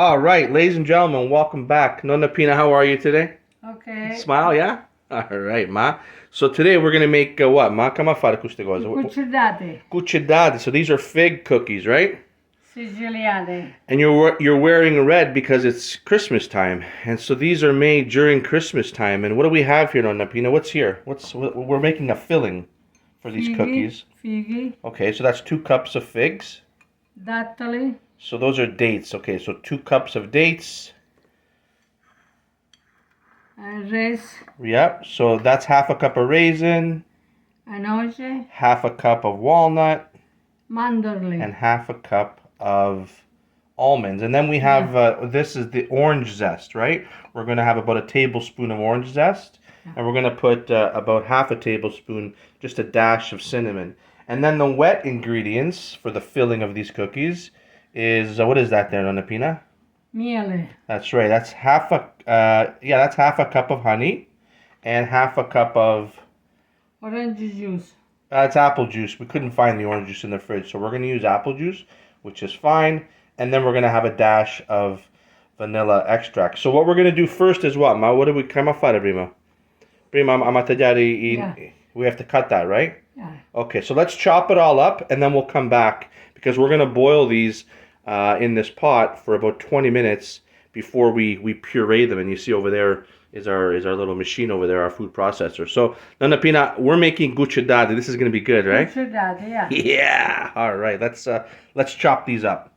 All right, ladies and gentlemen, welcome back. Nonna Pina, how are you today? Ok. Smile, yeah? All right, ma. So today we're going to make what? Ma, come a fare queste cose? Cucidati. Cucidati. So these are fig cookies, right? Siciliane. And you're wearing red because it's Christmas time. And so these are made during Christmas time. And what do we have here, Nonna Pina? What's here? We're making a filling for these cookies. Fighi. Okay, so that's 2 cups of figs. Dattoli. So those are dates. Okay, so 2 cups of dates. Res. Yep, so that's half a cup of raisin, Anoce. half a cup of walnut, Mandorli. and half a cup of almonds. And then we have, this is the orange zest, right? We're going to have about a tablespoon of orange zest. And we're going to put about half a tablespoon, just a dash of cinnamon. And then the wet ingredients for the filling of these cookies is, what is that there, Nonna Pina? Miele. That's right. That's half a cup of honey and half a cup of Orange juice. it's apple juice. We couldn't find the orange juice in the fridge, so we're going to use apple juice, which is fine. And then we're going to have a dash of vanilla extract. So what we're going to do first is what? Ma, what do we come a fare prima? Prima, I'm tagliare we have to cut that, right? Yeah. Okay, so let's chop it all up and then we'll come back because we're going to boil these in this pot for about 20 minutes before we puree them. And you see over there is our little machine over there, our food processor. So, Nonna Pina, we're making cucidati. This is going to be good, right? Cucidati, yeah. Yeah. All right. Let's chop these up.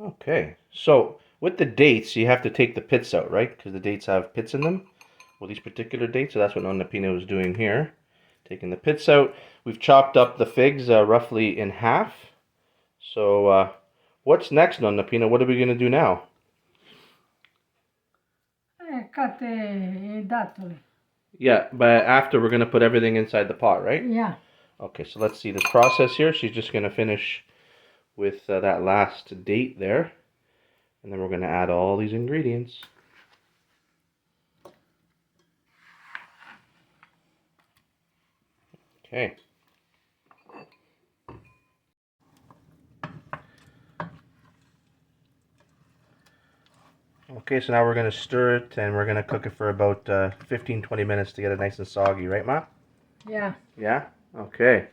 Okay. So with the dates, you have to take the pits out, right? Because the dates have pits in them. Well, these particular dates. So that's what Nonna Pina was doing here, taking the pits out. We've chopped up the figs roughly in half. So what's next, Nonna Pina? What are we going to do now? Cut I dattoli. Yeah, but after we're going to put everything inside the pot, right? Yeah. Okay, so let's see this process here. She's just going to finish with that last date there. And then we're going to add all these ingredients. Okay. Okay, so now we're going to stir it and we're going to cook it for about 15-20 minutes to get it nice and soggy, right, Ma? Yeah. Yeah? Okay.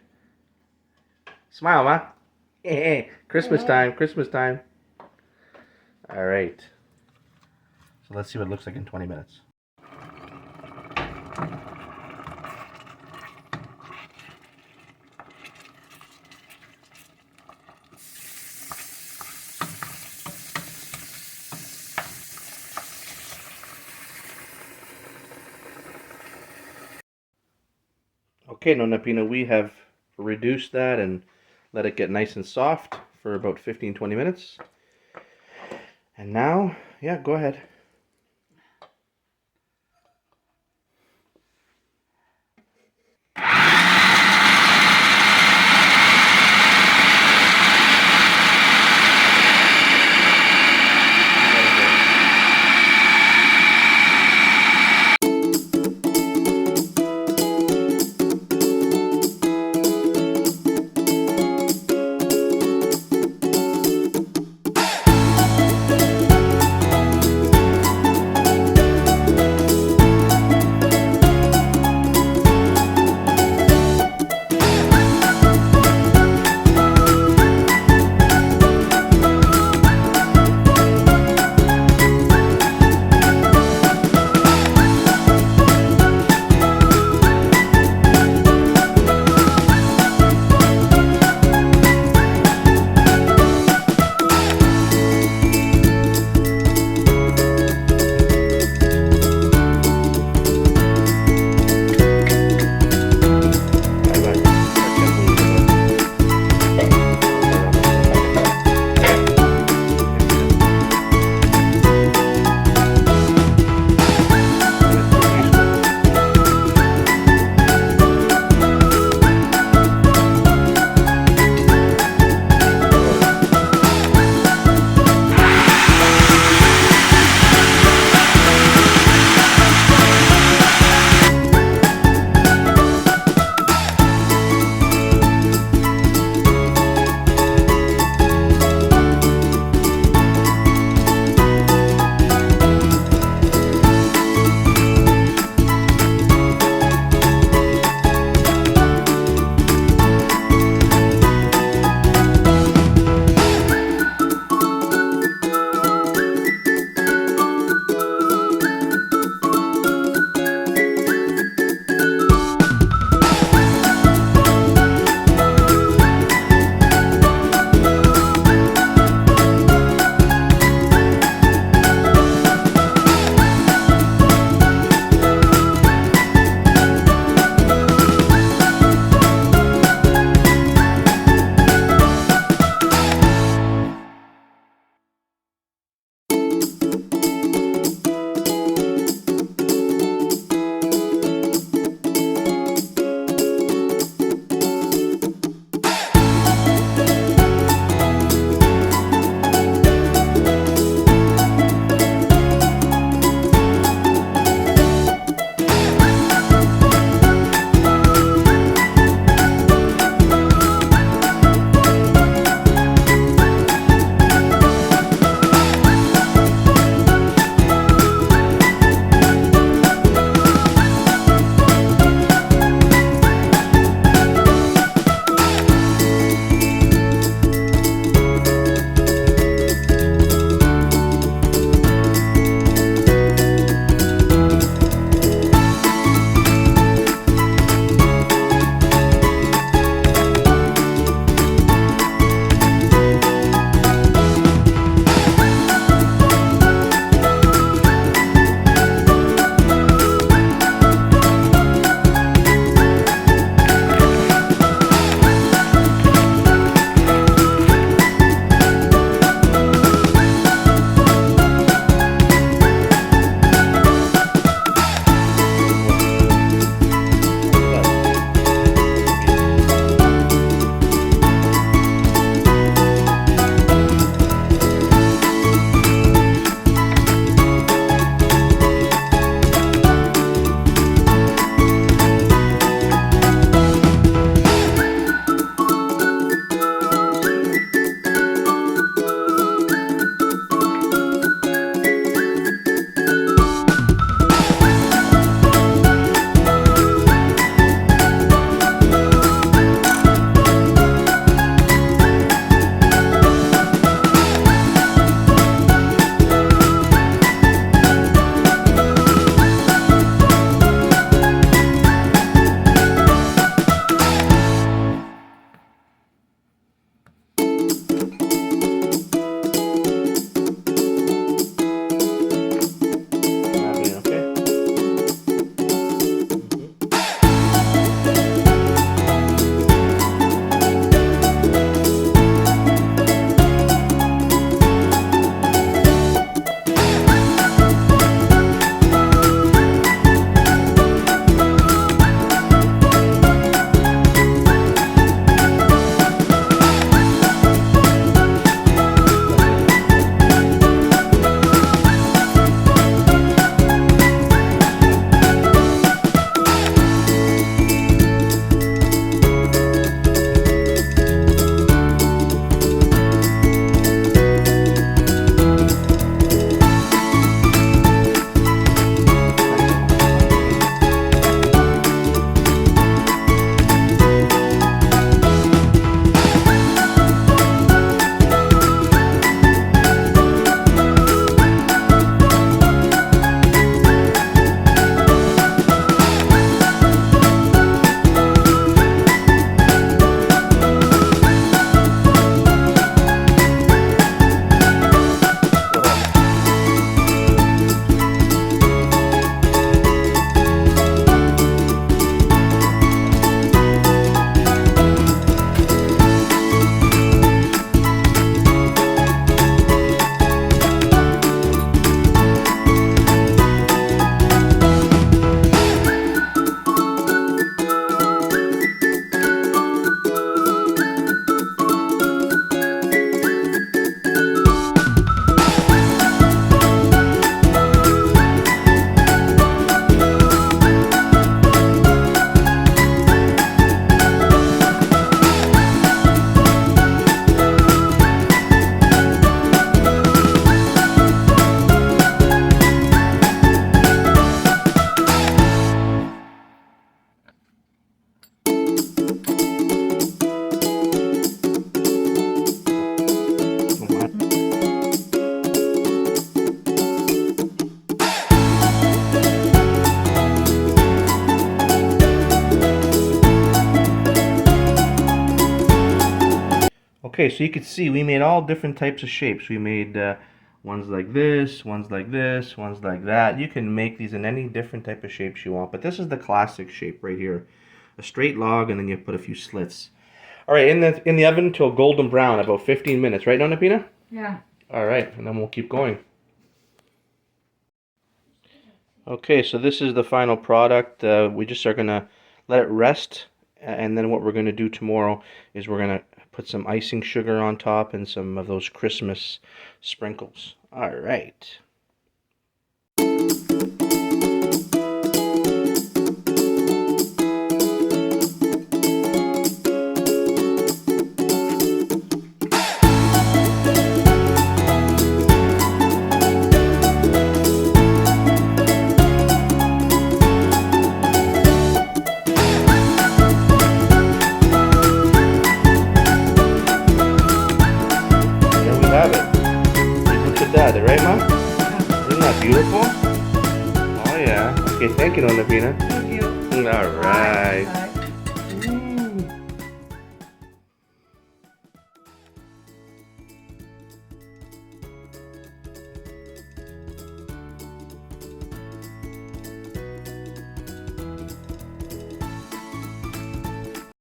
Smile, Ma. Hey, Christmas time, Christmas time. All right. So let's see what it looks like in 20 minutes. Okay, Nonna Pina, we have reduced that and let it get nice and soft for about 15-20 minutes. And now, yeah, go ahead. Okay, so you can see we made all different types of shapes. We made ones like this, ones like this, ones like that. You can make these in any different type of shapes you want, but this is the classic shape right here. A straight log, and then you put a few slits. All right, in the oven till golden brown, about 15 minutes, right, Nonna Pina? Yeah. All right, and then we'll keep going. Okay, so this is the final product. We just are gonna let it rest, and then what we're gonna do tomorrow is we're gonna put some icing sugar on top and some of those Christmas sprinkles. All right. There we have it. Cucidati, right, Ma? Yeah. Isn't that beautiful? Oh, yeah. Okay, thank you, Nonna Pina. Thank you. All right.